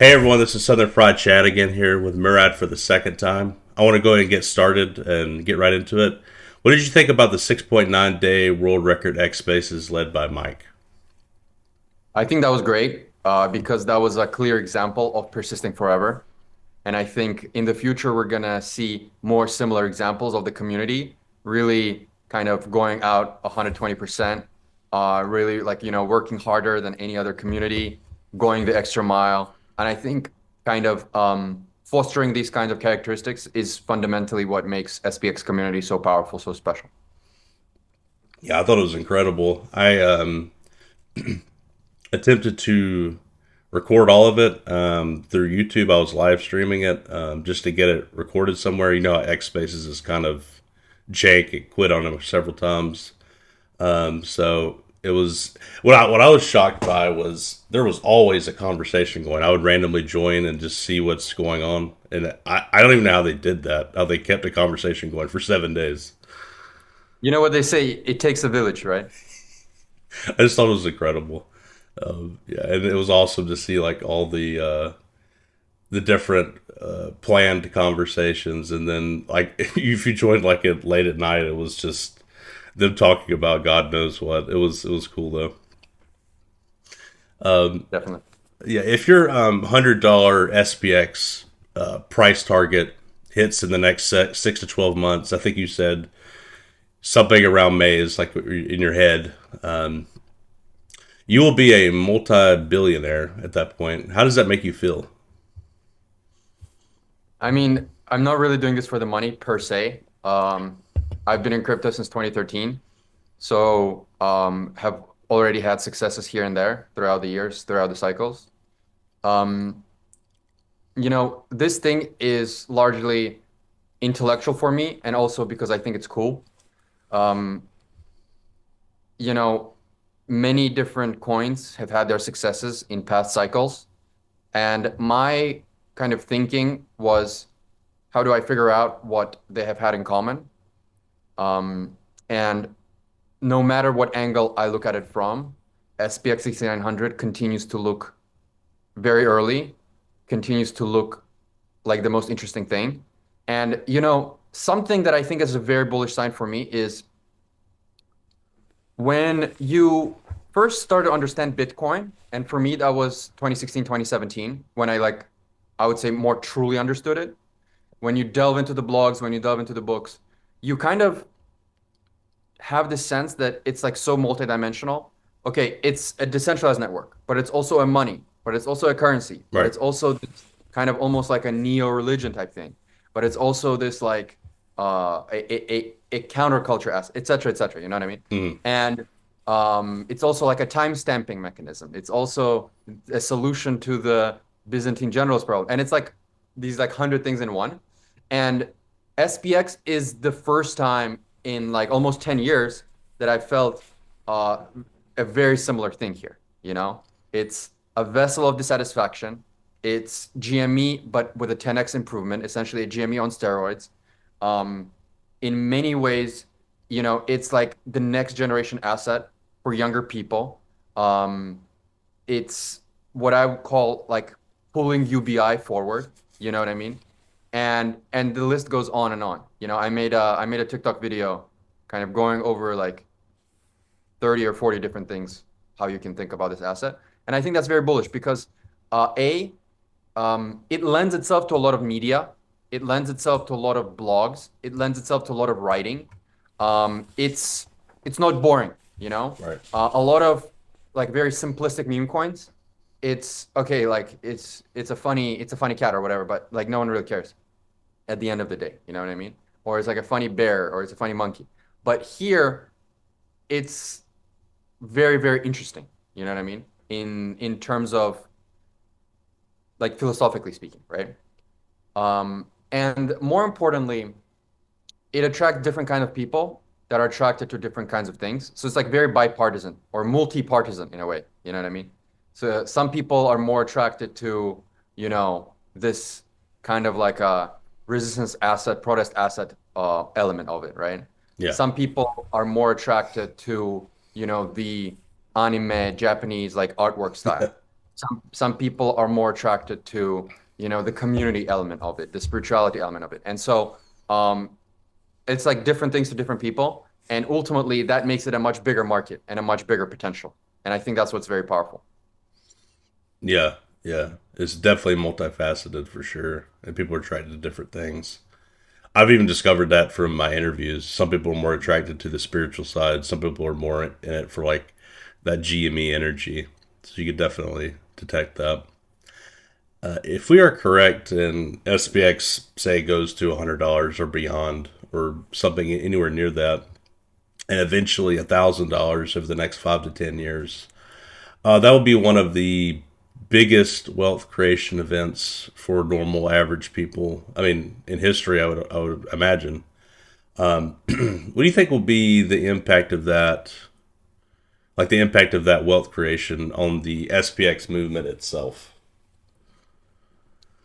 Hey everyone, this is Southern Fried Chat again here with Murad for the second time. I want to go ahead and get started and get right into it. What did you think about the 6.9 day world record X Spaces led by Mike? I think that was great because that was a clear example of persisting forever. And I think in the future, we're going to see more similar examples of the community really kind of going out 120%, really working harder than any other community, going the extra mile. And I think kind of fostering these kinds of characteristics is fundamentally what makes SPX community so powerful, so special. Yeah, I thought it was incredible. I attempted to record all of it through YouTube. I was live streaming it just to get it recorded somewhere. You know, how X Spaces is kind of jank. It quit on it several times. So it was what I was shocked by was there was always a conversation going. I would randomly join and just see what's going on, and I don't even know how they did that. How they kept a conversation going for 7 days. You know what they say, it takes a village, right? I just thought it was incredible. Yeah, and it was awesome to see like all the different planned conversations, and then like if you joined like it late at night, it was just them talking about God knows what. It was cool though. Definitely. Yeah, if your $100 SPX price target hits in the next 6 to 12 months, I think you said something around May is like in your head. You will be a multi-billionaire at that point. How does that make you feel? I mean, I'm not really doing this for the money per se. I've been in crypto since 2013, so have already had successes here and there throughout the years, throughout the cycles. Um, this thing is largely intellectual for me, and also because I think it's cool. Um, you know, Many different coins have had their successes in past cycles, and my kind of thinking was, how do I figure out what they have had in common? And no matter what angle I look at it from, SPX 6900 continues to look very early, continues to look like the most interesting thing. And, something that I think is a very bullish sign for me is when you first start to understand Bitcoin, and for me, that was 2016, 2017, when I would say more truly understood it. When you delve into the blogs, when you delve into the books, you kind of have the sense that it's like so multidimensional. Okay, it's a decentralized network, but it's also a money, but it's also a currency, but Right. it's also this kind of almost like a neo-religion type thing, but it's also this like a counterculture asset, et cetera, et cetera. You know what I mean? Mm. And it's also like a time stamping mechanism. It's also a solution to the Byzantine generals problem, and it's like these like 100 things in one. And SPX is the first time in like almost 10 years that I felt uh, a very similar thing here. It's a vessel of dissatisfaction. It's GME, but with a 10x improvement, essentially a GME on steroids. Um, in many ways, it's like the next generation asset for younger people. Um, it's what I would call like pulling UBI forward. You know what I mean? And the list goes on and on. I made a TikTok video kind of going over like 30 or 40 different things how you can think about this asset. And I think that's very bullish because it lends itself to a lot of media. It lends itself to a lot of blogs. It lends itself to a lot of writing. It's not boring, you know? Right. A lot of like very simplistic meme coins. It's okay, like it's a funny cat or whatever, but like no one really cares at the end of the day. You know what I mean? Or it's like a funny bear or it's a funny monkey. But here, it's very, very interesting. You know what I mean? In terms of like philosophically speaking, right? And more importantly, it attracts different kind of people that are attracted to different kinds of things. So it's like very bipartisan or multi-partisan in a way. You know what I mean? So some people are more attracted to, this kind of like a resistance asset, protest asset element of it, right? Yeah. Some people are more attracted to, the anime Japanese like artwork style. Some people are more attracted to, the community element of it, the spirituality element of it. And so it's like different things to different people. And ultimately that makes it a much bigger market and a much bigger potential. And I think that's what's very powerful. Yeah, yeah. It's definitely multifaceted for sure, and people are attracted to different things. I've even discovered that from my interviews. Some people are more attracted to the spiritual side. Some people are more in it for like that GME energy. So you could definitely detect that. If we are correct and SPX say goes to $100 or beyond or something anywhere near that, and eventually $1,000 over the next 5 to 10 years, that would be one of the biggest wealth creation events for normal average people. I mean, in history, I would imagine. What do you think will be the impact of that? Like the impact of that wealth creation on the SPX movement itself?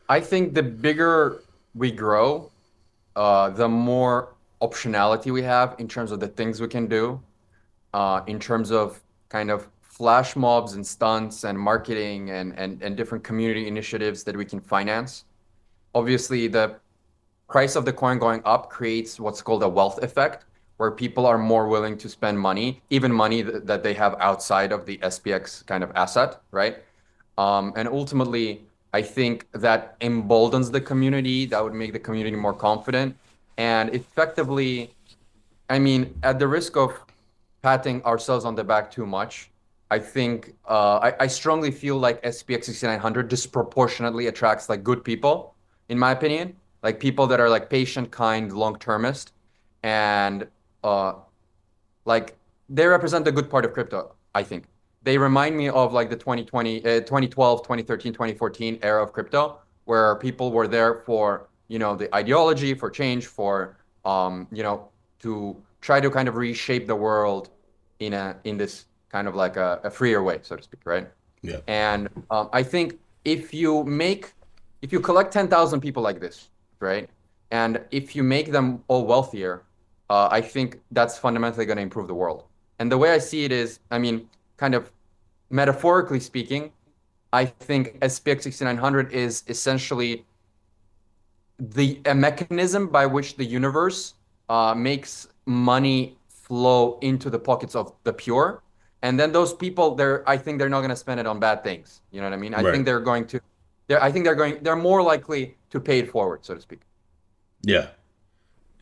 I think the bigger we grow, the more optionality we have in terms of the things we can do, in terms of kind of flash mobs and stunts and marketing and different community initiatives that we can finance. Obviously, the price of the coin going up creates what's called a wealth effect, where people are more willing to spend money, even money that they have outside of the SPX kind of asset, right? And ultimately, I think that emboldens the community. That would make the community more confident. And effectively, I mean, at the risk of patting ourselves on the back too much, I think I strongly feel like SPX 6900 disproportionately attracts like good people, in my opinion, like people that are like patient, kind, long-termist, and uh, like they represent a good part of crypto, I think. They remind me of like the 2012, 2013, 2014 era of crypto, where people were there for, the ideology, for change, for, to try to kind of reshape the world in this kind of like a freer way, so to speak, right? Yeah. And I think if you collect 10,000 people like this, right? And if you make them all wealthier, I think that's fundamentally going to improve the world. And the way I see it is, I mean, kind of metaphorically speaking, I think SPX 6900 is essentially a mechanism by which the universe makes money flow into the pockets of the pure. And then those people, I think they're not going to spend it on bad things. You know what I mean? I Right. think they're more likely to pay it forward, so to speak. Yeah.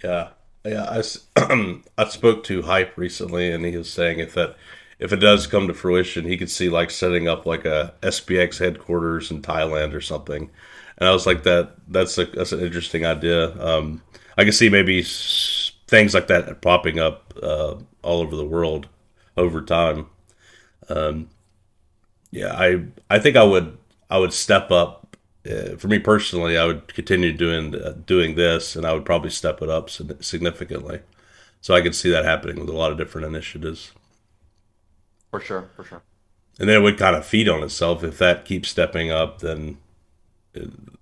Yeah. Yeah. I spoke to Hype recently, and he was saying if it does come to fruition, he could see like setting up like a SPX headquarters in Thailand or something. And I was like, that's an interesting idea. I can see maybe things like that popping up all over the world over time. Yeah, I think I would step up. For me personally, I would continue doing this, and I would probably step it up significantly. So I could see that happening with a lot of different initiatives, For sure, for sure. and then it would kind of feed on itself. If that keeps stepping up, then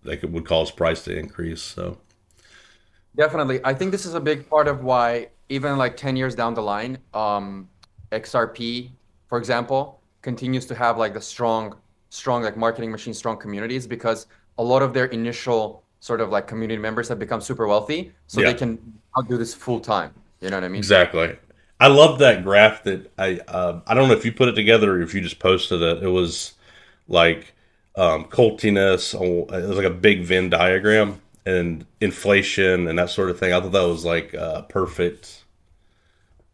like it would cause price to increase. So Definitely. I think this is a big part of why even like 10 years down the line, XRP, for example, continues to have like the strong like marketing machine, strong communities because a lot of their initial sort of like community members have become super wealthy, so they yeah, can now do this full time. You know what I mean? exactly. I love that graph that I don't know if you put it together or if you just posted it. It was like Cultiness. It was like a big Venn diagram and inflation and that sort of thing. I thought that was like perfect.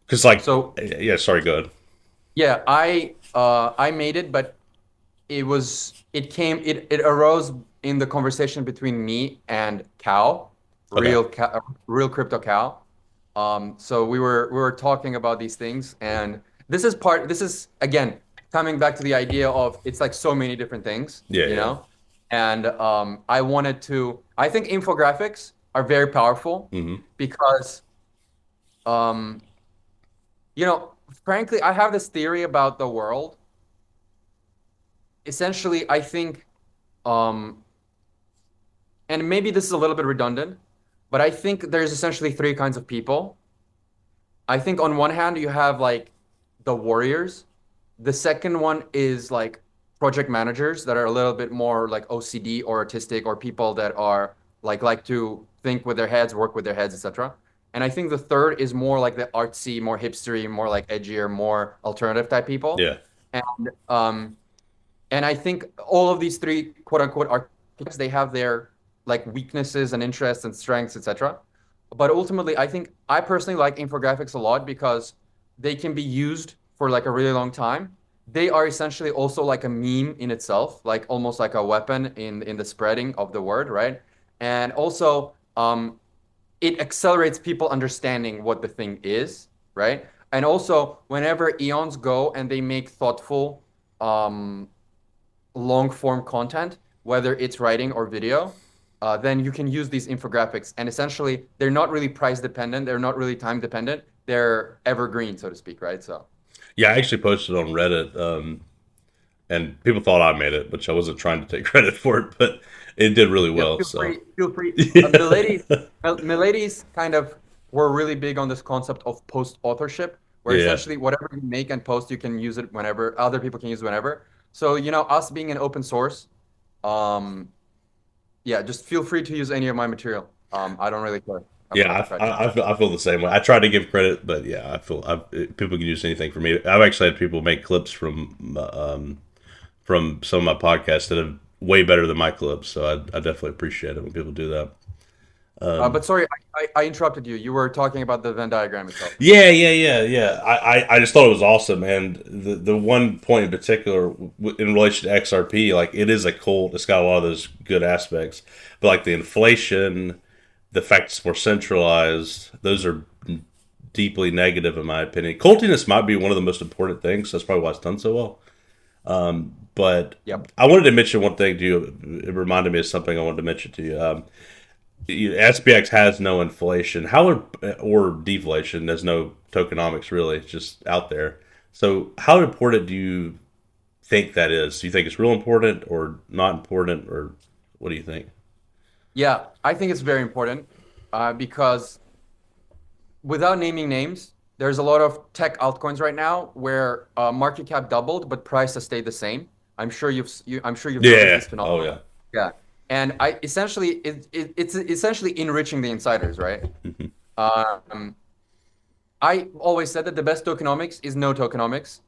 Because like So yeah, sorry, go ahead. yeah, I made it, but it arose in the conversation between me and Cow, Okay. real crypto Cow. So we were talking about these things, and this is again coming back to the idea of it's like so many different things, Yeah, yeah. and I think infographics are very powerful Mm-hmm. because um, frankly, I have this theory about the world. Essentially, I think, um, and maybe this is a little bit redundant, but I think there's essentially three kinds of people. I think, on one hand, you have like the warriors. The second one is like project managers that are a little bit more like OCD or artistic, or people that are like to think with their heads, work with their heads, etc. And I think the third is more like the artsy, more hipstery, more like edgier, more alternative type people. Yeah. And I think all of these three quote unquote archetypes, they have their like weaknesses and interests and strengths, etc. But ultimately, I think I personally like infographics a lot because they can be used for like a really long time. They are essentially also like a meme in itself, like almost like a weapon in the spreading of the word, right? And also, it accelerates people understanding what the thing is, right? And also, whenever Aeons go and they make thoughtful, um, long form content, whether it's writing or video, then you can use these infographics. And essentially, they're not really price dependent. They're not really time dependent. They're evergreen, so to speak, right? So, Yeah, I actually posted on Reddit, and people thought I made it, which I wasn't trying to take credit for it, but it did really yeah, well. feel So, free. Feel free. yeah, Miladies kind of were really big on this concept of post-authorship, where yeah, essentially whatever you make and post, you can use it whenever, other people can use it whenever. So, us being an open source, um, yeah, just feel free to use any of my material. I don't really care about the yeah. credits. I feel the same way. I try to give credit, but yeah, people can use anything from me. I've actually had people make clips from some of my podcasts that are way better than my clips, so I definitely appreciate it when people do that. But sorry, I interrupted you. You were talking about the Venn diagram itself. Yeah. I just thought it was awesome, and the one point in particular in relation to XRP, like it is a cult. It's got a lot of those good aspects, but like the inflation, the fact it's more centralized, those are deeply negative in my opinion. Cultiness might be one of the most important things. That's probably why it's done so well. But Yep. I wanted to mention one thing to you. It reminded me of something I wanted to mention to you. SPX has no inflation. How or deflation? There's no tokenomics really. It's just out there. So how important do you think that is? Do you think it's real important or not important, or what do you think? Yeah, I think it's very important because without naming names, there's a lot of tech altcoins right now where market cap doubled, but price has stayed the same. I'm sure you've noticed Yeah. this Oh phenomenon. yeah. Yeah, and I essentially it's essentially enriching the insiders, right? Um, I always said that the best tokenomics is no tokenomics,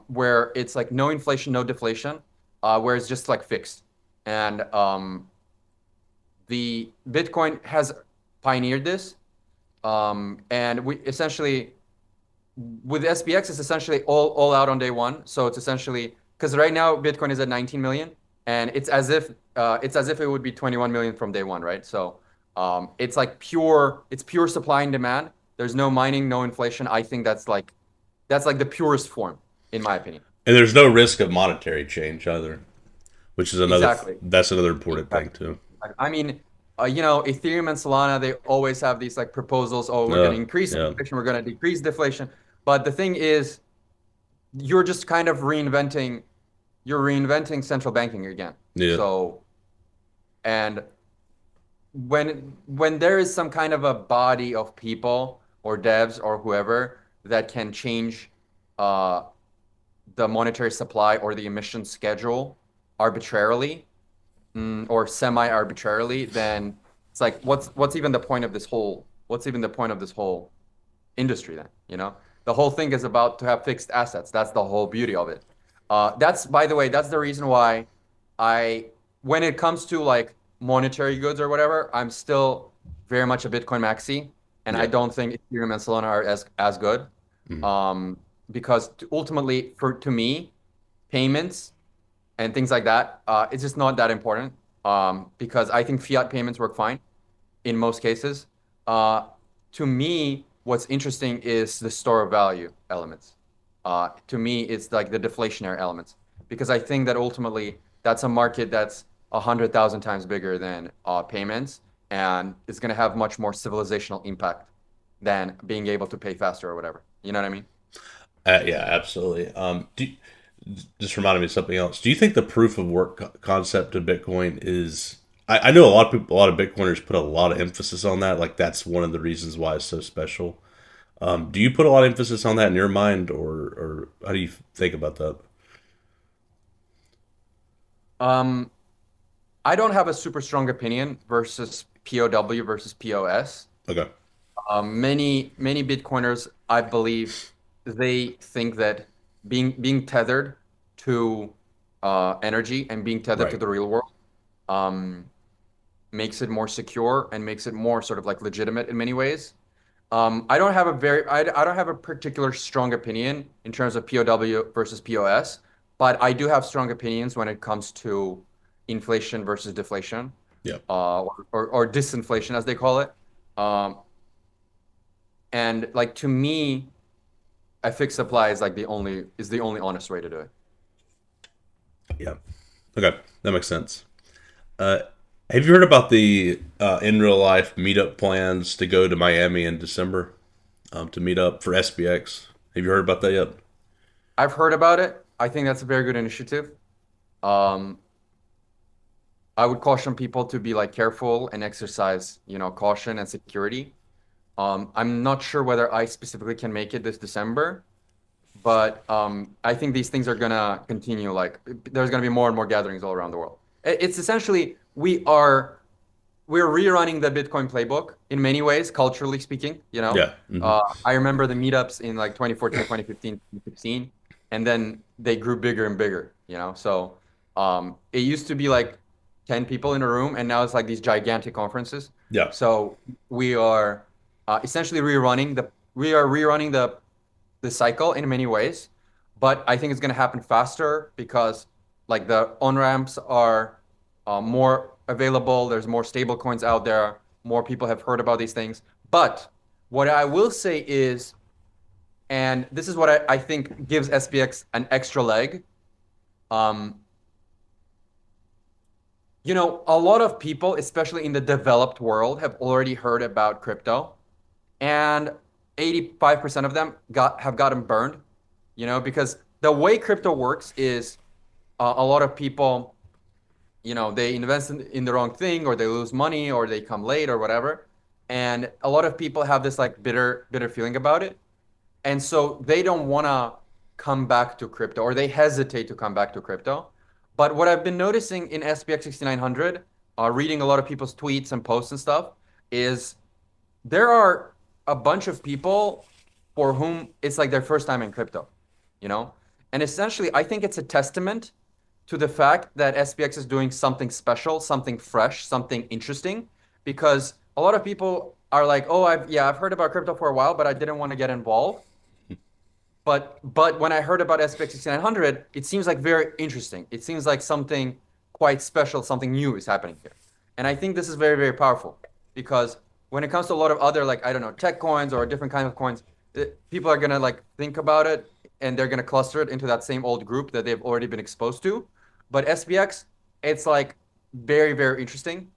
where it's like no inflation, no deflation, where it's just like fixed. And the Bitcoin has pioneered this. And we essentially, with SPX, it's essentially all out on day one. So it's essentially, because right now Bitcoin is at 19 million, and it's as if it would be 21 million from day one, right? So it's like it's pure supply and demand. There's no mining, no inflation. I think that's like the purest form, in my opinion. And there's no risk of monetary change either, which is Exactly. that's another important thing Exactly. too. I mean, Ethereum and Solana, they always have these like proposals. Oh, we're going to increase Yeah. inflation, we're going to decrease deflation. But the thing is, you're just kind of you're reinventing central banking again. Yeah. So, and when there is some kind of a body of people or devs or whoever that can change uh, the monetary supply or the emission schedule arbitrarily, or semi-arbitrarily, then it's like what's even the point of this whole industry then, The whole thing is about to have fixed assets. That's the whole beauty of it. That's, by the way, that's the reason why I, when it comes to like monetary goods or whatever, I'm still very much a Bitcoin maxi, and I Yeah. don't think Ethereum and Solana are as good. Mhm. Um, because ultimately, to me, payments and things like that, it's just not that important. Because I think fiat payments work fine in most cases. Uh, to me, what's interesting is the store of value elements. To me, it's like the deflationary elements, because I think that ultimately that's a market that's 100,000 times bigger than payments, and it's going to have much more civilizational impact than being able to pay faster or whatever. You know what I mean? Yeah, absolutely. Just reminded me of something else. Do you think the proof of work concept of Bitcoin is? I know a lot of people, a lot of Bitcoiners put a lot of emphasis on that. Like that's one of the reasons why it's so special. Do you put a lot of emphasis on that in your mind, or how do you think about that? Um, I don't have a super strong opinion versus POW versus POS. Okay. Many Bitcoiners, I believe, they think that being tethered to energy and being tethered to Right. the real world um, makes it more secure and makes it more sort of like legitimate in many ways. I don't have a particular strong opinion in terms of POW versus POS, but I do have strong opinions when it comes to inflation versus deflation, Yeah. or disinflation as they call it. Um, and like to me, a fixed supply is like the only honest way to do it. Yeah. Okay. That makes sense. Uh, have you heard about the in real life meetup plans to go to Miami in December to meet up for SPX? Have you heard about that yet? I've heard about it. I think that's a very good initiative. Um, I would caution people to be like careful and exercise, caution and security. I'm not sure whether I specifically can make it this December, but I think these things are gonna continue. Like, there's gonna be more and more gatherings all around the world. It's essentially we're rerunning the Bitcoin playbook in many ways, culturally speaking, Yeah. I remember the meetups in like 2014, 2015, 2016, and then they grew bigger and bigger, So it used to be like 10 people in a room, and now it's like these gigantic conferences. Yeah. So we are essentially rerunning the cycle in many ways, but I think it's going to happen faster because like the on-ramps are more available. There's more stable coins out there. More people have heard about these things. But what I will say is, and this is what I think gives SPX an extra leg. Um, a lot of people, especially in the developed world, have already heard about crypto, and 85% of them have gotten burned, because the way crypto works is a lot of people, they invest in the wrong thing, or they lose money, or they come late or whatever. And a lot of people have this like bitter feeling about it. And so they don't want to come back to crypto, or they hesitate to come back to crypto. But what I've been noticing in SPX 6900, reading a lot of people's tweets and posts and stuff, is there are a bunch of people for whom it's like their first time in crypto, you know? And essentially, I think it's a testament to the fact that SPX is doing something special, something fresh, something interesting, because a lot of people are like, "Oh, I've heard about crypto for a while, but I didn't want to get involved." But when I heard about SPX 6900, it seems like very interesting. It seems like something quite special, something new is happening here. And I think this is very, very powerful because when it comes to a lot of other, like, I don't know, tech coins or different kinds of coins, people are going to like think about it and they're going to cluster it into that same old group that they've already been exposed to. But SPX, it's like very, very interesting.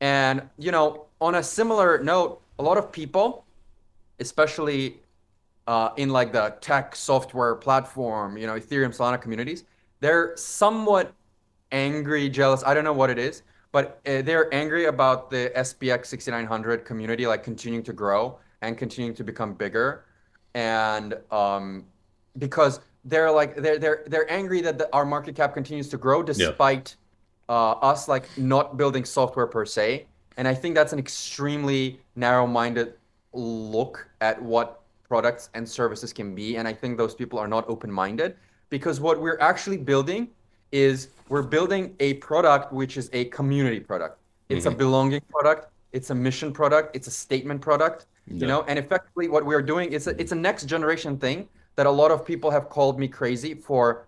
And, on a similar note, a lot of people, especially in like the tech software platform, Ethereum, Solana communities, they're somewhat angry, jealous. I don't know what it is, but they're angry about the SPX 6900 community like continuing to grow and continuing to become bigger, and because they're angry that our market cap continues to grow Yeah. despite us like not building software per se. And I think that's an extremely narrow-minded look at what products and services can be. And I think those people are not open-minded because what we're actually building is we're building a product which is a community product. It's a hmm belonging product. It's a mission product. It's a statement product. Yeah. And effectively what we're doing is it's a next generation thing that a lot of people have called me crazy for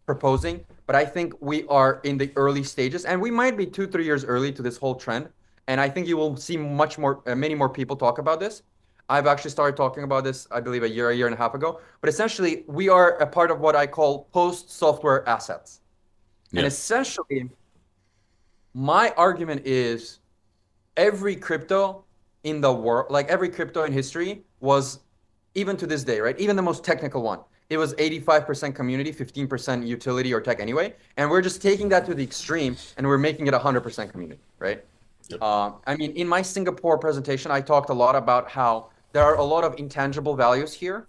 proposing, but I think we are in the early stages, and we might be 2, 3 years early to this whole trend. And I think you will see many more people talk about this. I've actually started talking about this, I believe, a year and a half ago. But essentially, we are a part of what I call post-software assets. And Yeah. essentially, my argument is every crypto in the world, like every crypto in history, was, even to this day, right? Even the most technical one, it was 85% community, 15% utility or tech anyway. And we're just taking that to the extreme and we're making it 100% community, right? Yep. I mean, in my Singapore presentation, I talked a lot about how there are a lot of intangible values here,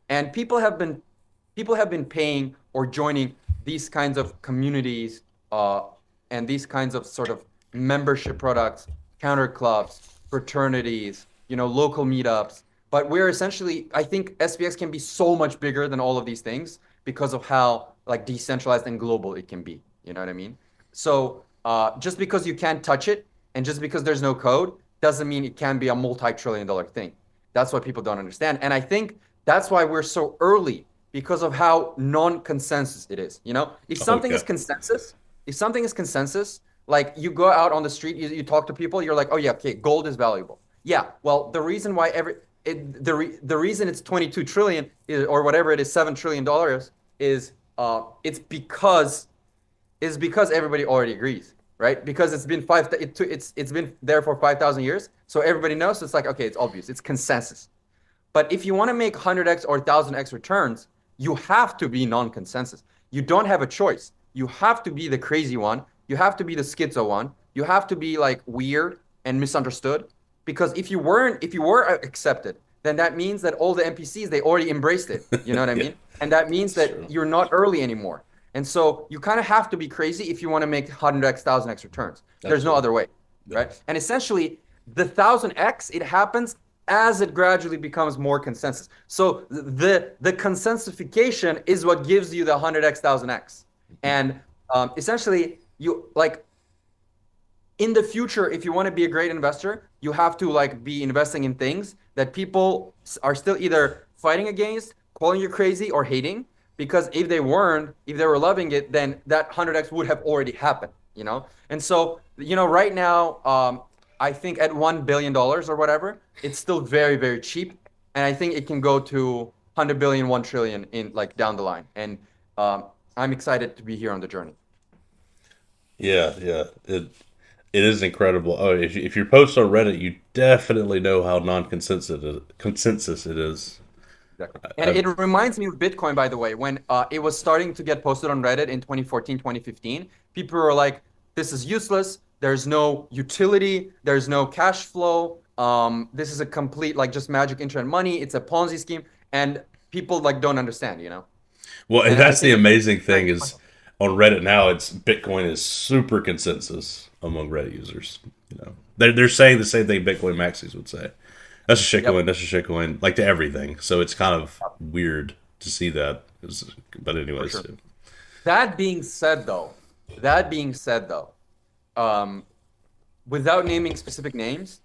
and people have been paying or joining these kinds of communities uh, and these kinds of sort of membership products, counter clubs, fraternities, local meetups. But we're essentially, I think SPX can be so much bigger than all of these things because of how like decentralized and global it can be. You know what I mean? So just because you can't touch it and just because there's no code doesn't mean it can be a multi-trillion-dollar thing. That's what people don't understand. And I think that's why we're so early because of how non-consensus it is. If something Okay. is consensus, like you go out on the street, you talk to people, you're like, oh yeah, okay, gold is valuable. Yeah, well, the reason why the reason it's 22 trillion or whatever it is, $7 trillion is because everybody already agrees, right? Because it's been there for 5,000 years, so everybody knows. It's like, okay, it's obvious, it's consensus. But if you want to make 100x or 1,000x returns, you have to be non-consensus. You don't have a choice. You have to be the crazy one. You have to be the schizo one. You have to be like weird and misunderstood. Because if you were accepted, then that means that all the NPCs, they already embraced it. You know what I Yeah, mean? And that means that's that true. you're not early anymore. And so you kind of have to be crazy if you want to make 100x, 1,000x returns. There's no Absolutely. other way, Yeah. right? And essentially, the 1,000x, it happens as it gradually becomes more consensus. So the consensification is what gives you the 100x, 1,000x. And essentially, you like in the future, if you want to be a great investor, you have to like be investing in things that people are still either fighting against, calling you crazy, or hating. Because if they weren't, if they were loving it, then that 100x would have already happened. And so, right now, I think at $1 billion or whatever, it's still very, very cheap. And I think it can go to 100 billion, 1 trillion in like down the line. And I'm excited to be here on the journey. Yeah, yeah. It is incredible. Oh, if you're post on Reddit, you definitely know how consensus it is. Exactly. And it reminds me of Bitcoin, by the way, when it was starting to get posted on Reddit in 2014, 2015, people were like, this is useless. There's no utility. There's no cash flow. This is a complete, like, just magic internet money. It's a Ponzi scheme. And people, like, don't understand. Well, and And I that's the think amazing very thing is influential. on Reddit now, it's Bitcoin is super consensus among Reddit users. They're saying the same thing Bitcoin maxis would say. That's a Yep. shitcoin. That's a shitcoin. Like to everything. So it's kind of weird to see that. But For anyways, sure. That being said, though, um, without naming specific names,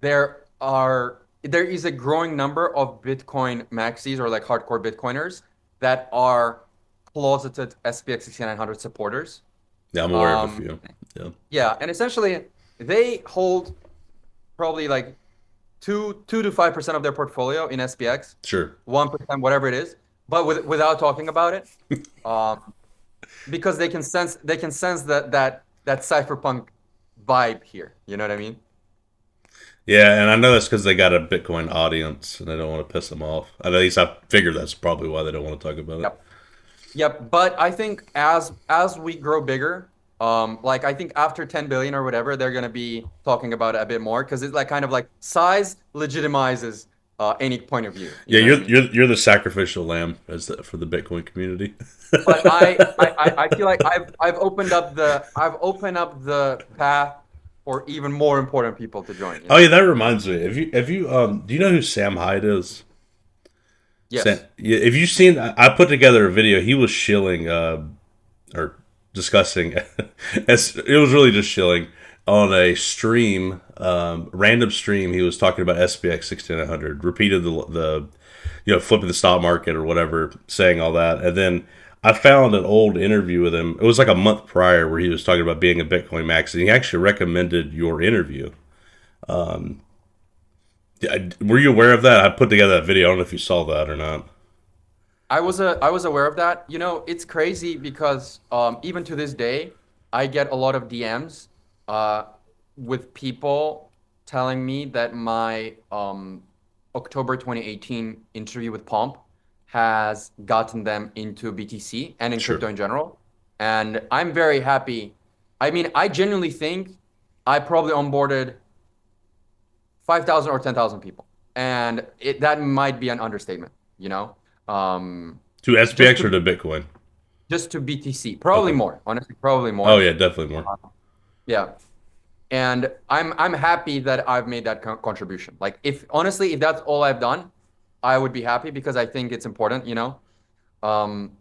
there is a growing number of Bitcoin maxis or like hardcore Bitcoiners that are closeted SPX 6900 supporters. yeah, I'm aware of a Um, few. Yeah, yeah, and essentially they hold probably like 2 to 5% of their portfolio in SPX, sure. 1%, whatever it is, but without talking about it, um, because they can sense that cypherpunk vibe here. You know what I mean? Yeah, and I know that's because they got a Bitcoin audience and they don't want to piss them off. At least I figured that's probably why they don't want to talk about it. Yep. Yep, but I think as we grow bigger, like I think after 10 billion or whatever, they're gonna be talking about it a bit more because it's like kind of like size legitimizes any point of view. You Yeah, know what I you're mean? you're you're the sacrificial lamb for the Bitcoin community. But I feel like I've opened up the path for even more important people to join. Oh yeah, that reminds me. Have you do you know who Sam Hyde is? Sam, Yes. yeah, if you've seen, I put together a video. He was shilling or discussing. It was really just shilling on a stream, random stream. He was talking about SPX 6900, repeated the flipping the stock market or whatever, saying all that, and then I found an old interview with him. It was like a month prior where he was talking about being a Bitcoin max, and he actually recommended your interview. Were you aware of that? I put together that video. I don't know if you saw that or not. I was aware of that. It's crazy because even to this day, I get a lot of DMs uh, with people telling me that my October 2018 interview with Pomp has gotten them into BTC and in Sure. crypto in general. And I'm very happy. I mean, I genuinely think I probably onboarded 5,000 or 10,000 people. And that might be an understatement, you know? Um, To just SPX to or to Bitcoin? just to BTC. Probably Okay. more, honestly, probably Oh more. yeah, definitely more. Yeah. And I'm happy that I've made that contribution. Like if honestly, if that's all I've done, I would be happy because I think it's important, you know. Um,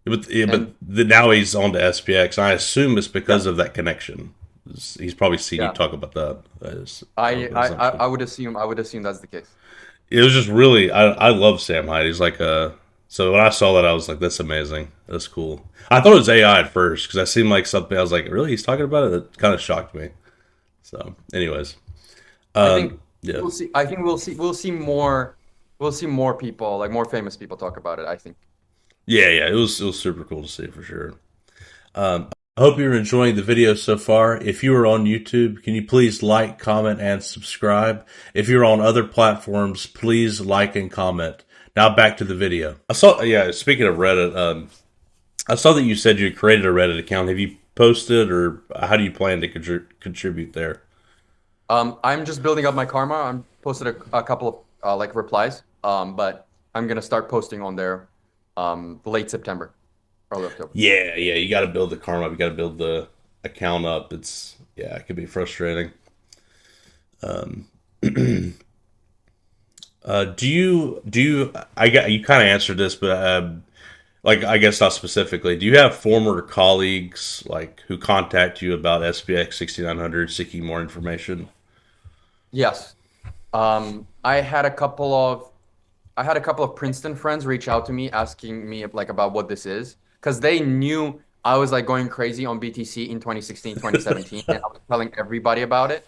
But and now he's on to SPX. I assume it's yeah, because of that connection. He's probably seen you yeah. talk about that. That was I, my I I assumption. I would assume that's the case. It was just really I love Sam Hyde. He's like so when I saw that I was like that's amazing. That's cool. I thought it was AI at first because that seemed like something I was like really he's talking about it. It kind of shocked me. So, anyways, I think yeah, we'll see. I think we'll see more people, like more famous people talk about it, I think. yeah. It was super cool to see for sure. I hope you're enjoying the video so far. If you are on YouTube, can you please like, comment, and subscribe? If you're on other platforms, please like and comment. Now back to the video. I saw, yeah. Speaking of Reddit, I saw that you said you created a Reddit account. Have you posted, or how do you plan to contribute there? I'm just building up my karma. I'm posted a couple of like replies. But I'm gonna start posting on there late September, early October. Yeah. You got to build the karma up. You got to build the account up. It's yeah, it can be frustrating. Do you? I got you kind of answered this, but like I guess not specifically. Do you have former colleagues like who contact you about SPX6900 seeking more information? Yes. I had a couple of Princeton friends reach out to me asking me like about what this is because they knew I was like going crazy on BTC in 2016, 2017, and I was telling everybody about it.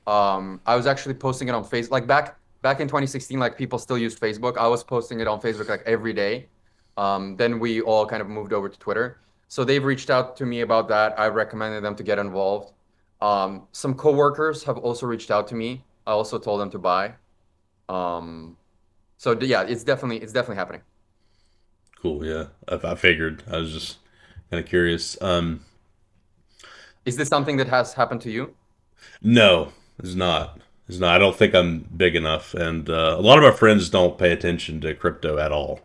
I was actually posting it on Facebook like back in 2016, like people still used Facebook. I was posting it on Facebook like every day. Then we all kind of moved over to Twitter. So they've reached out to me about that. I recommended them to get involved. Some coworkers have also reached out to me. I also told them to buy. Um, so yeah, it's definitely happening. Cool. Yeah, I figured. I was just kind of curious. Is this something that has happened to you? No, it's not. It's not. I don't think I'm big enough, and a lot of our friends don't pay attention to crypto at all.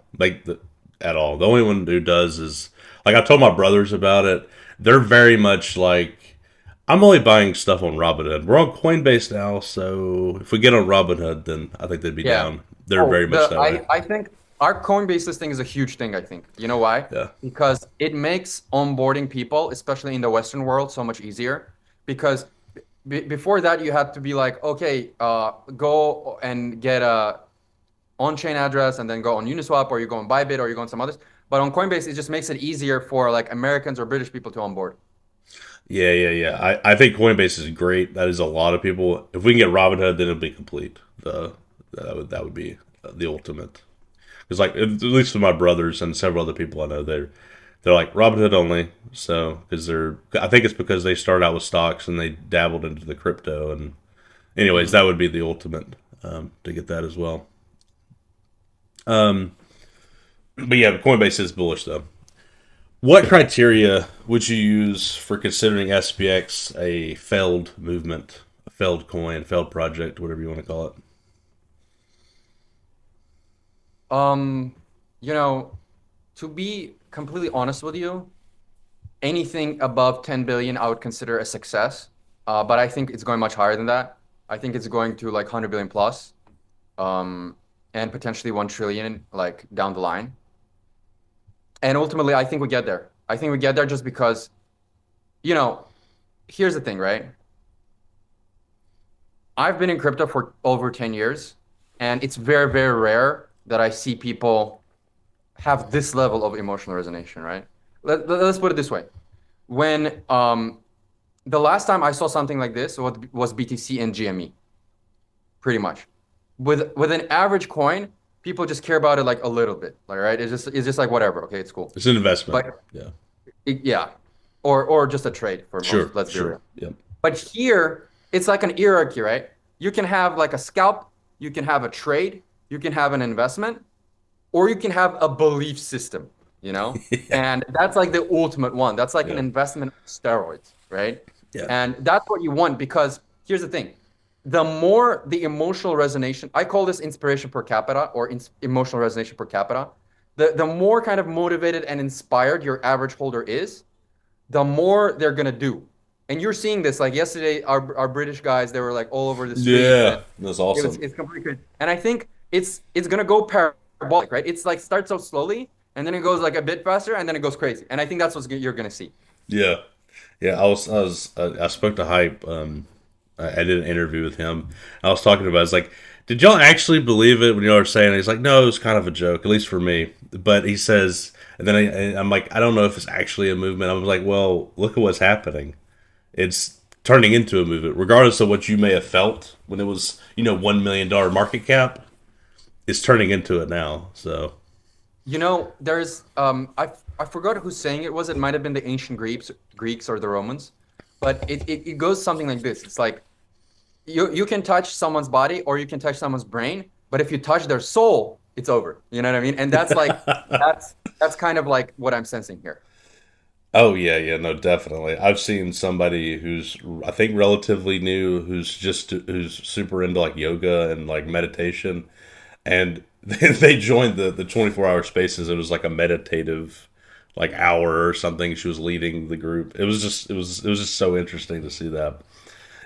At all. The only one who does is like I told my brothers about it. They're very much like I'm only buying stuff on Robinhood. We're on Coinbase now, so if we get on Robinhood, then I think they'd be Yeah. down. They're Oh, very much that way. I think our Coinbase listing is a huge thing, I think. You know why? Yeah. Because it makes onboarding people, especially in the Western world, so much easier. Because before that, you had to be like, okay, go and get a on-chain address and then go on Uniswap or you go on Bybit or you go on some others. But on Coinbase, it just makes it easier for like Americans or British people to onboard. Yeah. I think Coinbase is great. That is a lot of people. If we can get Robinhood, then it'll be complete. That would be the ultimate. Because like at least with my brothers and several other people I know, they're like Robinhood only. So because I think it's because they started out with stocks and they dabbled into the crypto. And anyways, Mhm. that would be the ultimate to get that as well. Um, but yeah, Coinbase is bullish though. What criteria would you use for considering SPX a failed movement, a failed coin, failed project, whatever you want to call it? Um, you know, to be completely honest with you, anything above 10 billion, I would consider a success. But I think it's going much higher than that. I think it's going to like 100 billion plus, and potentially 1 trillion like down the line. And ultimately, I think we get there. I think we get there just because, you know, here's the thing, right? I've been in crypto for over 10 years, and it's very, very rare that I see people have this level of emotional resonation, right? Let's put it this way. When the last time I saw something like this was BTC and GME, pretty much. With an average coin, people just care about it like a little bit, like right? It's just like whatever, okay, it's cool. It's an investment. But Yeah. yeah, or just a trade for most. Sure. Let's be Sure. real. Yep. But here, it's like an hierarchy, right? You can have like a scalp, you can have a trade, you can have an investment, or you can have a belief system, you know? Yeah. And that's like the ultimate one. That's like an Yeah. investment on steroids, right? Yeah. And that's what you want because here's the thing. The more the emotional resonation, I call this inspiration per capita or emotional resonation per capita. the more kind of motivated and inspired your average holder is, the more they're gonna do. And you're seeing this like yesterday, our British guys, they were like all over the streets, and Yeah, that's awesome. it's completely crazy. And I think it's gonna go parabolic, right? It's like starts out slowly and then it goes like a bit faster and then it goes crazy. And I think that's what you're gonna see. Yeah, yeah. I spoke to Hype. I did an interview with him. I was talking about. It's like, did y'all actually believe it when y'all were saying it? He's like, no, it was kind of a joke, at least for me. But he says, and then I'm like, I don't know if it's actually a movement. I was like, well, look at what's happening. It's turning into a movement, regardless of what you may have felt when it was, $1 million market cap. It's turning into it now. So There's I forgot who's saying it was. It might have been the ancient Greeks or the Romans, but it goes something like this. It's like you can touch someone's body or you can touch someone's brain, but if you touch their soul, it's over. You know what I mean? And that's like that's kind of like what I'm sensing here. Oh yeah, yeah, no, definitely. I've seen somebody who's I think relatively new, who's super into like yoga and like meditation, and they joined the 24-hour spaces. It was like a meditative like hour or something. She was leading the group. It was just so interesting to see that.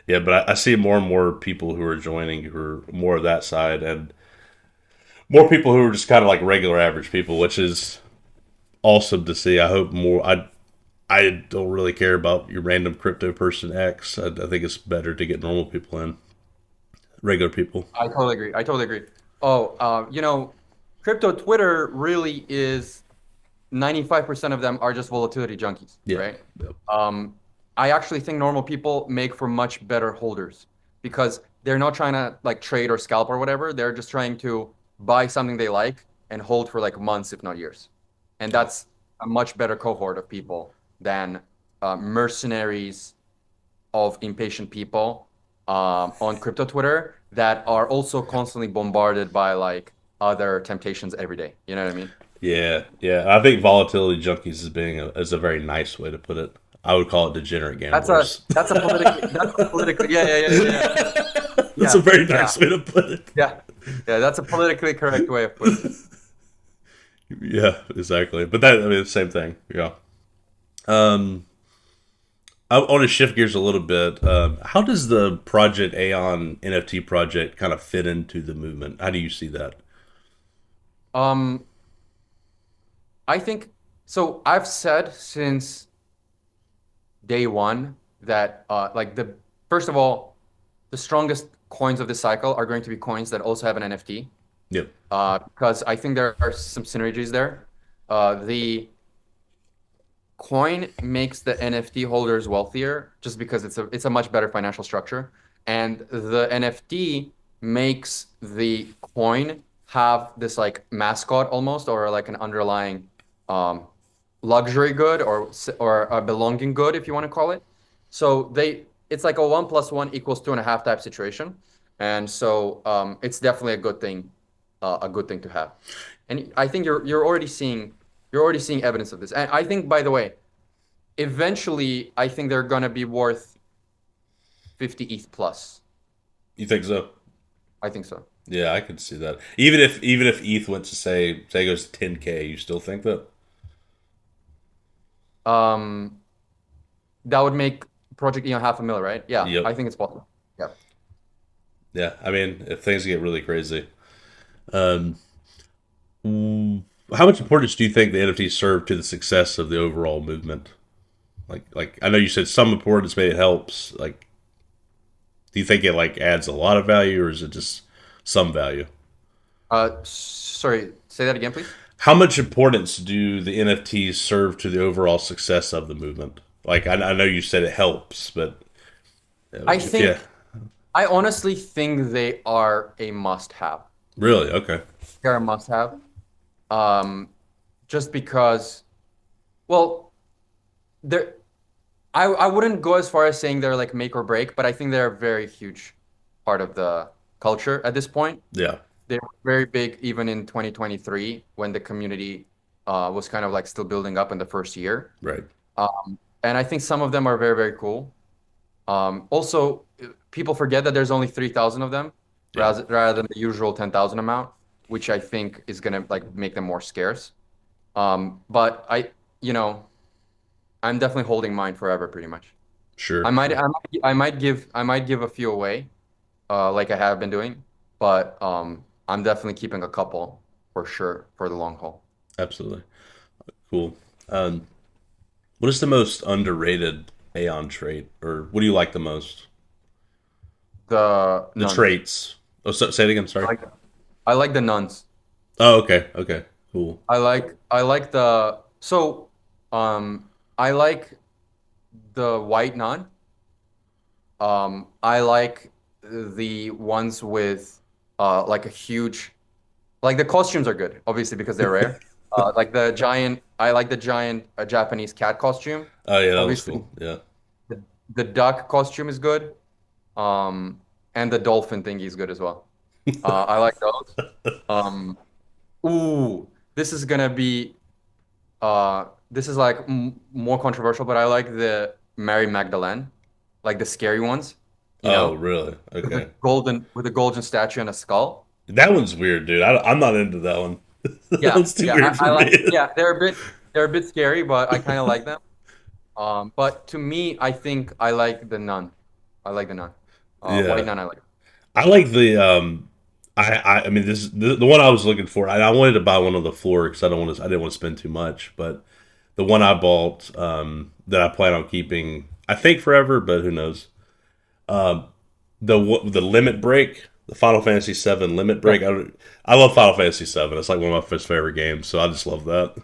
Yeah, but I see more and more people who are joining who are more of that side, and more people who are just kind of like regular average people, which is awesome to see. I hope more. I don't really care about your random crypto person X. I think it's better to get normal people in, regular people. I totally agree. I totally agree. Oh, crypto Twitter really is 95% of them are just volatility junkies, Yeah. right? Yep. I actually think normal people make for much better holders because they're not trying to like trade or scalp or whatever. They're just trying to buy something they like and hold for like months, if not years. And that's a much better cohort of people than mercenaries of impatient people on crypto Twitter that are also constantly bombarded by like other temptations every day. You know what I mean? Yeah, yeah. I think volatility junkies is a very nice way to put it. I would call it degenerate That's a gamblers. that's a politically That's a yeah very yeah nice way to put it. yeah yeah that's a politically correct way of putting it. Yeah, exactly. But that I mean, the same thing. Yeah. Um, I want to shift gears a little bit. How does the project Aeon NFT project kind of fit into the movement? How do you see that? Um, I think so. I've said since day one that like the first of all, the strongest coins of this cycle are going to be coins that also have an NFT. Yep. Because I think there are some synergies there. The coin makes the NFT holders wealthier just because it's a much better financial structure, and the NFT makes the coin have this like mascot almost or like an underlying um, luxury good or a belonging good if you want to call it. So it's like a 1 + 1 = 2.5 type situation, and so it's definitely a good thing to have. And I think you're already seeing evidence of this. And I think, by the way, eventually, I think they're gonna be worth 50 ETH plus. You think so? I think so. Yeah, I could see that. Even if ETH went to say goes to 10K, you still think that? Um, that would make Project Eon 500,000, right? Yeah, Yep. I think it's possible. Yeah. Yeah. I mean, if things get really crazy, um, how much importance do you think the NFTs serve to the success of the overall movement? Like I know you said some importance, maybe it helps. Like, do you think it like adds a lot of value, or is it just some value? Sorry, say that again, please. How much importance do the NFTs serve to the overall success of the movement? Like, I know you said it helps, but I if yeah, think, I honestly think they are a must-have. really, okay, They're a must-have. Um, just because, well, they're I wouldn't go as far as saying they're like make or break, but I think they're a very huge part of the culture at this point. yeah, They were very big even in 2023 when the community was kind of like still building up in the first year. right, And I think some of them are very, very cool. Also, people forget that there's only 3,000 of them yeah, rather than the usual 10,000 amount, which I think is gonna like make them more scarce. But you know, I'm definitely holding mine forever, pretty much. I Sure, might, sure. I might, I might give a few away, like I have been doing, but I'm definitely keeping a couple for sure for the long haul. Absolutely. Cool. Um, what is the most underrated Aeon trait, or what do you like the most? The The nuns. traits. Oh, say it again. I Sorry. like, I like the nuns. Oh, okay. Okay. Cool. I like the so I like the white nun. I like the ones with like a huge like the costumes are good, obviously because they're rare. Like the giant, I like the giant Japanese cat costume. Oh yeah, that was Obviously, cool. Yeah. the duck costume is good. Um, and the dolphin thingy is good as well. I like those. Um, ooh, this is gonna be this is like m more controversial, but I like the Mary Magdalene, like the scary ones, you Oh, know, really? with the Okay. golden statue and a skull. That one's weird, dude. I'm not into that one. That Yeah, one's too yeah, weird I for like. me. Yeah, they're a bit scary, but I kind of like them. But to me, I think I like the nun. I like the nun. White Yeah. nun, I like. I like the I mean this the one I was looking for. I wanted to buy one on the floor because I didn't want to spend too much, but the one I bought that I plan on keeping I think forever, but who knows. The limit break, the Final Fantasy VII limit Yeah, break. I love Final Fantasy VII. It's like one of my first favorite games, so I just love that.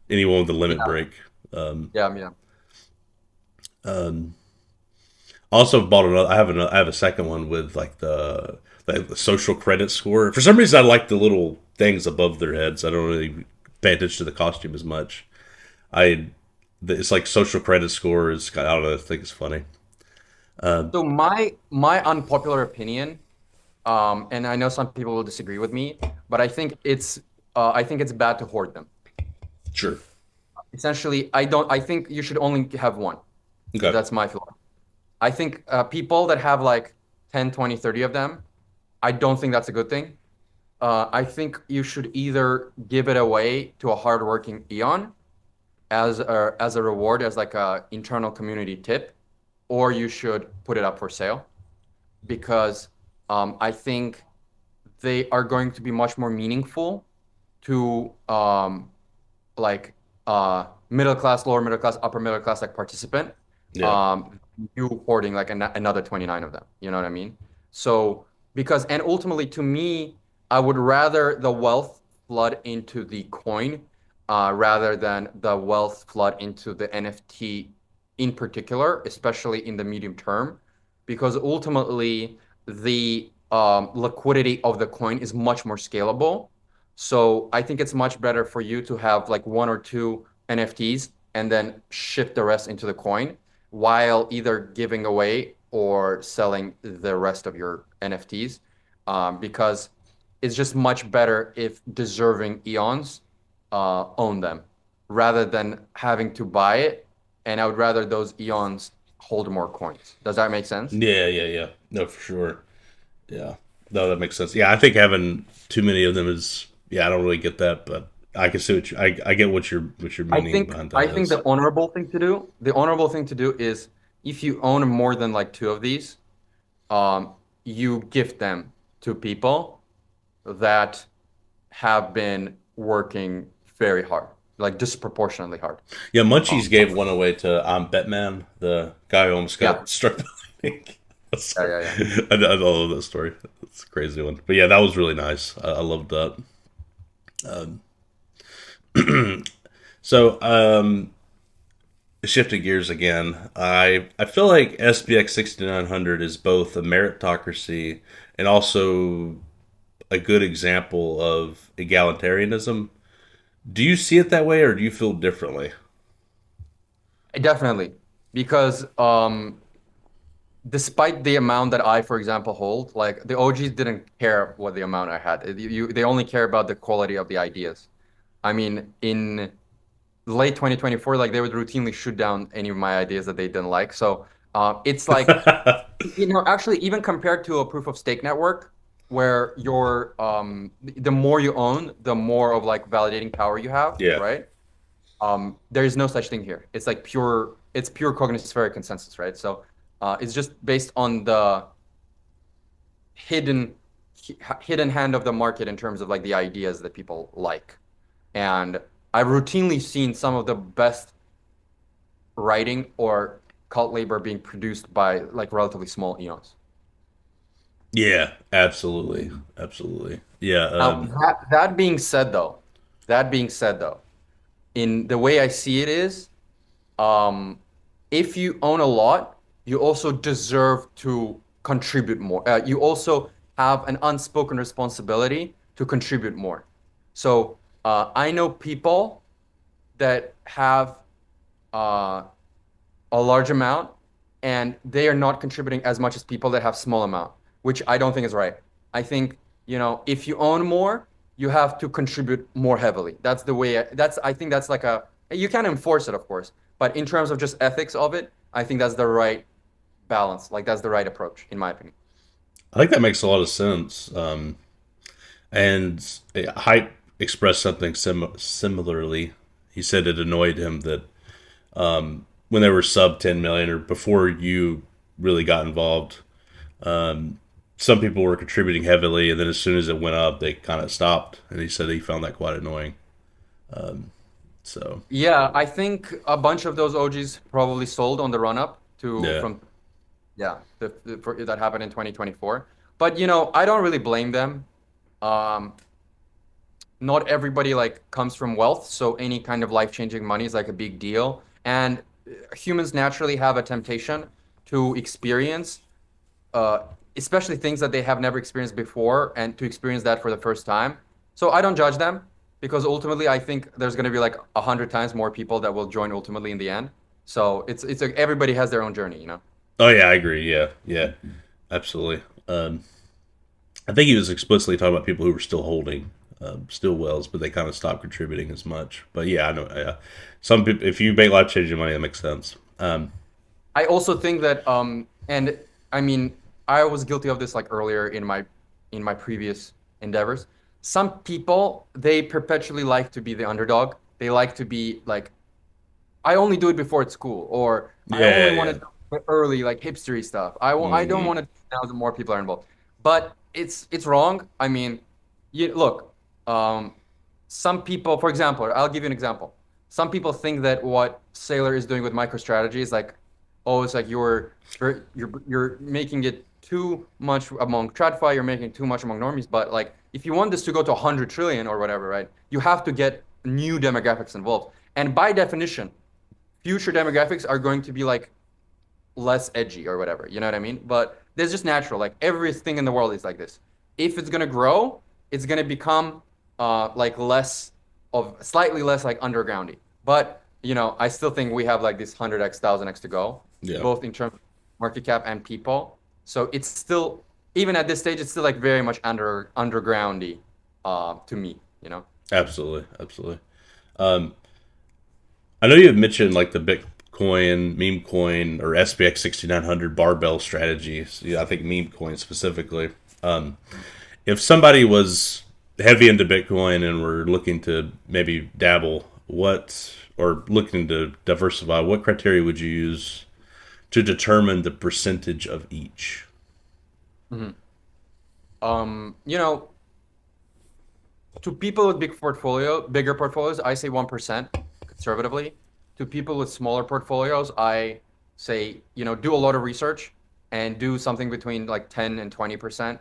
Anyone with the limit yeah, break. Um, yeah. um, I also bought another. I have a second one with like the social credit score. For some reason, I like the little things above their heads. I don't really pay attention to the costume as much. I it's like social credit score is I don't know. I think it's funny. So my unpopular opinion, and I know some people will disagree with me, but I think it's bad to hoard them. Sure. Essentially, I don't. I think you should only have one. Okay. That's my philosophy. I think people that have like 10, 20, 30 of them, I don't think that's a good thing. I think you should either give it away to a hardworking Eon as a reward, as like a internal community tip, or you should put it up for sale because I think they are going to be much more meaningful to like middle class, lower middle class, upper middle class like participant. Yeah. Um, you hoarding like another 29 of them. You know what I mean? So because and ultimately to me, I would rather the wealth flood into the coin rather than the wealth flood into the NFT in particular, especially in the medium term, because ultimately the liquidity of the coin is much more scalable. So I think it's much better for you to have like one or two NFTs and then shift the rest into the coin while either giving away or selling the rest of your NFTs, because it's just much better if deserving Eons own them rather than having to buy it. And I would rather those Eons hold more coins. Does that make sense? Yeah. Yeah. Yeah. No, for sure. Yeah. No, that makes sense. Yeah, I think having too many of them is yeah. I don't really get that, but I can see I get what your meaning behind that I think is. the honorable thing to do is if you own more than like two of these, you gift them to people that have been working very hard, like disproportionately hard. Yeah, Munchies Um, gave one away to Batman, the guy who almost yeah, got struck by lightning. yeah. I love that story. It's a crazy one. But yeah, that was really nice. I loved that. So, shifting gears again, I feel like SPX 6900 is both a meritocracy and also a good example of egalitarianism. Do you see it that way, or do you feel differently? Definitely. Because despite the amount that I, for example, hold, like the OGs didn't care what the amount I had. They only care about the quality of the ideas. I mean, in late 2024, like they would routinely shoot down any of my ideas that they didn't like. So it's like, actually, even compared to a proof of stake network, where the more you own, the more of like validating power you have, Yeah. right? There is no such thing here. It's like it's pure cognospheric consensus, right? So it's just based on the hidden hidden hand of the market in terms of like the ideas that people like. And I've routinely seen some of the best writing or cult labor being produced by like relatively small eons. Yeah, absolutely. Absolutely. Yeah. Now, that being said, though, that being said, though, in the way I see it is, um, if you own a lot, you also deserve to contribute more. You also have an unspoken responsibility to contribute more. So I know people that have uh, a large amount and they are not contributing as much as people that have small amount, which I don't think is right. I think, if you own more, you have to contribute more heavily. That's the way I think that's like you can enforce it, of course, but in terms of just ethics of it, I think that's the right balance. Like that's the right approach, in my opinion. I think that makes a lot of sense. And Hype expressed something similarly. He said it annoyed him that when they were sub 10 million or before you really got involved, some people were contributing heavily, and then as soon as it went up, they kind of stopped. And he said he found that quite annoying. So, Yeah, I think a bunch of those OGs probably sold on the run up to yeah. from yeah, that happened in 2024. But I don't really blame them. Um, Not everybody like comes from wealth, so any kind of life-changing money is like a big deal. And humans naturally have a temptation to experience, uh, especially things that they have never experienced before, and to experience that for the first time. So I don't judge them because ultimately I think there's going to be like 100 times more people that will join ultimately in the end. So it's like everybody has their own journey. Oh, yeah, I agree. Yeah, yeah, absolutely. I think he was explicitly talking about people who were still holding, still wells, but they kind of stopped contributing as much. But yeah, I know. Yeah, some people, if you make life changing money, that makes sense. I also think that and I mean I was guilty of this like earlier in my previous endeavors. Some people they perpetually like to be the underdog. They like to be like I only do it before it's cool or I Yeah, only want to yeah. do it early like hipstery stuff. I don't Mm-hmm. want to now the more people are involved. But it's wrong. I mean, look, um some people, for example, I'll give you an example. Some people think that what Sailor is doing with MicroStrategy is like, oh, it's like you're making it too much among TradFi, you're making too much among normies. But like, if you want this to go to 100 trillion or whatever, right? You have to get new demographics involved, and by definition, future demographics are going to be like less edgy or whatever. You know what I mean? But there's just natural. Like everything in the world is like this. If it's gonna grow, it's gonna become like slightly less like undergroundy. But I still think we have like this 100x, 1000x to go, Yeah, both in terms of market cap and people. So it's still even at this stage, it's still like very much undergroundy to me. absolutely, absolutely. Um, I know you have mentioned like the Bitcoin, meme coin, or SPX 6900 barbell strategies. Yeah, I think meme coin specifically. Um, if somebody was heavy into Bitcoin and were looking to maybe dabble, or looking to diversify, what criteria would you use to determine the percentage of each? Mhm. You know, to people with bigger portfolios, I say 1% conservatively. To people with smaller portfolios, I say, do a lot of research and do something between like 10 and 20%,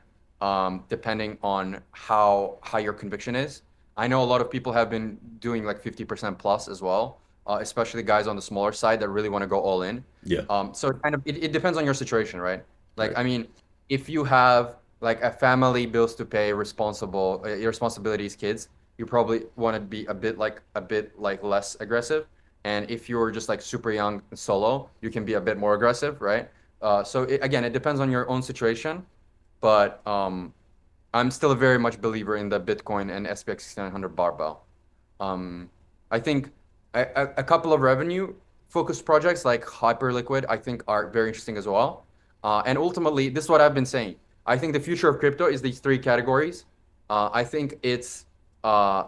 depending on how your conviction is. I know a lot of people have been doing like 50% plus as well, especially guys on the smaller side that really want to go all in. Yeah, So it depends on your situation, right? Like, right. I mean, if you have like a family, bills to pay, your responsibilities, kids, you probably want to be a bit like less aggressive. And if you're just like super young solo, you can be a bit more aggressive, right? So again, it depends on your own situation, but I'm still a very much believer in the Bitcoin and SPX 6900 barbell. Um, I think a couple of revenue focused projects like Hyperliquid, I think are very interesting as well. And ultimately, this is what I've been saying. I think the future of crypto is these three categories. I think it's uh,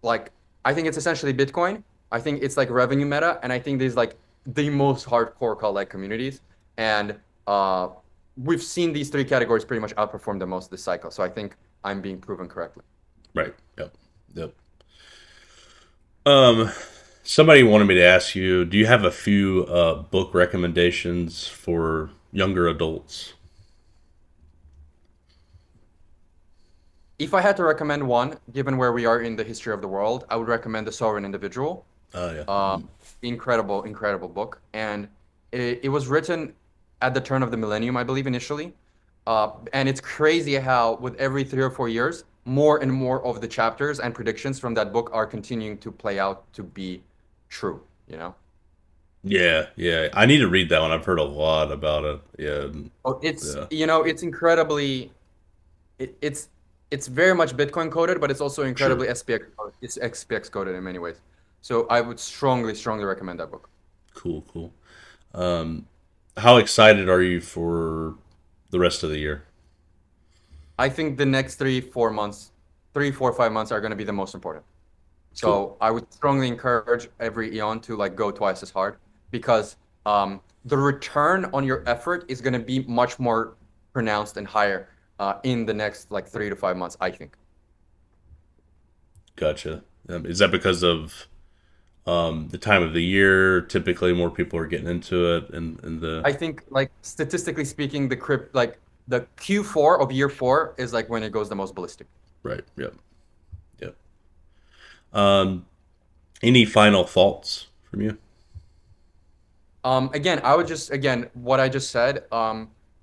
like I think it's essentially Bitcoin. I think it's like revenue meta, and I think there's like the most hardcore cult like communities. And uh, we've seen these three categories pretty much outperform the most this cycle. So I think I'm being proven correctly. Right. Yep. Yep. Um, Somebody wanted me to ask you, do you have a few book recommendations for younger adults? If I had to recommend one, given where we are in the history of the world, I would recommend The Sovereign Individual. Oh yeah. Uh, Incredible, incredible book. And it was written at the turn of the millennium, I believe, initially. And it's crazy how, with every 3 or 4 years, more and more of the chapters and predictions from that book are continuing to play out to be true, you know? Yeah, yeah. I need to read that one. I've heard a lot about it. Yeah, Oh, it's, yeah. you know, it's incredibly, it, it's, it's very much Bitcoin coded, but it's also Sure. incredibly SPX, it's SPX coded in many ways. So I would strongly, strongly recommend that book. Cool, cool. Um, how excited are you for the rest of the year? I think the next 3, 4 months, 3, 4, 5 months are going to be the most important. Cool. So I would strongly encourage every Eon to like go twice as hard because the return on your effort is going to be much more pronounced and higher in the next like 3 to 5 months, I think. Gotcha. Is that because of the time of the year? Typically, more people are getting into it, and the I think like statistically speaking, the Q4 of year four is like when it goes the most ballistic. right. Yep. Yep. Um, any final thoughts from you? Again, I would just again what I just said.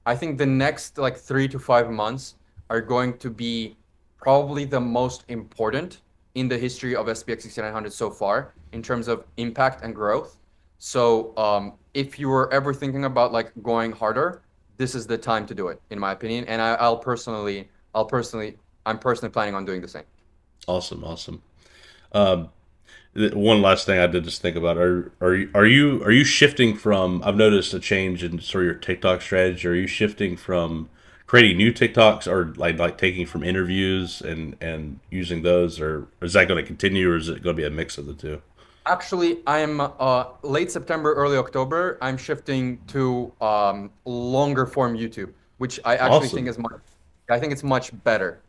I think the next like 3 to 5 months are going to be probably the most important in the history of SPX 6900 so far in terms of impact and growth. So, if you were ever thinking about like going harder, this is the time to do it, in my opinion. And I'm personally planning on doing the same. Awesome. Awesome. Um, One last thing I did just think about: are you shifting from? I've noticed a change in sort of your TikTok strategy. Are you shifting from creating new TikToks, or like taking from interviews and using those, or is that going to continue, or is it going to be a mix of the two? Actually, I'm late September, early October. I'm shifting to longer form YouTube, which I actually think Awesome. is much. I think it's much better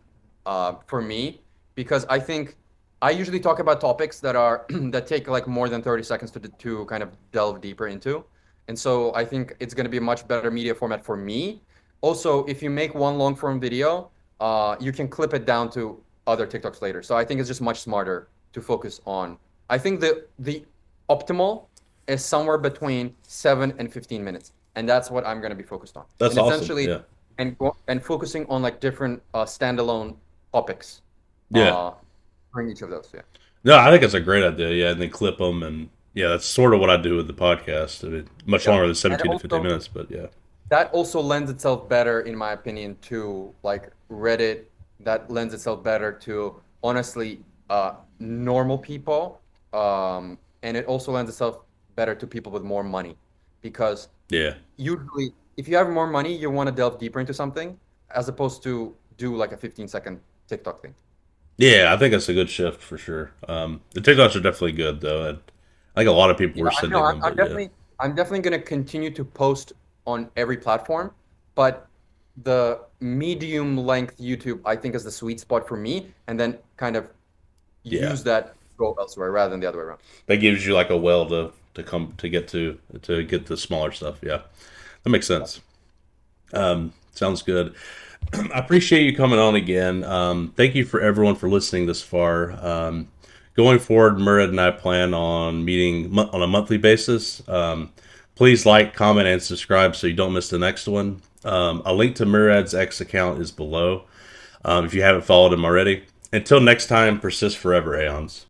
for me because I think I usually talk about topics that are that take like more than 30 seconds to kind of delve deeper into, and so I think it's going to be a much better media format for me. Also, if you make one long form video, you can clip it down to other TikToks later. So I think it's just much smarter to focus on. I think the optimal is somewhere between 7 and 15 minutes, and that's what I'm going to be focused on. That's And awesome. essentially, Yeah. and focusing on like different standalone topics Yeah. uh, during each of those. Yeah. No, I think it's a great idea. Yeah, and then clip them, and yeah, that's sort of what I do with the podcast. I mean, much Yeah. longer than And 17 to 50 minutes, but yeah. that also lends itself better, in my opinion, to like Reddit. That lends itself better to honestly normal people, and it also lends itself better to people with more money, because Yeah. usually if you have more money, you want to delve deeper into something as opposed to do like a 15-second TikTok thing. Yeah, I think that's a good shift for sure. The TikToks are definitely good though. And I think a lot of people Yeah, were I know. sending them, but yeah, I'm definitely going to continue to post on every platform, but the medium length YouTube, I think, is the sweet spot for me, and then kind of yeah, use that to go elsewhere rather than the other way around. that gives you like a well to come to get the smaller stuff. Yeah, that makes sense. Sounds good. I appreciate you coming on again. Thank you for everyone for listening this far. Going forward, Murad and I plan on meeting on a monthly basis. Please like, comment, and subscribe so you don't miss the next one. A link to Murad's X account is below if you haven't followed him already. Until next time, persist forever, Aeons.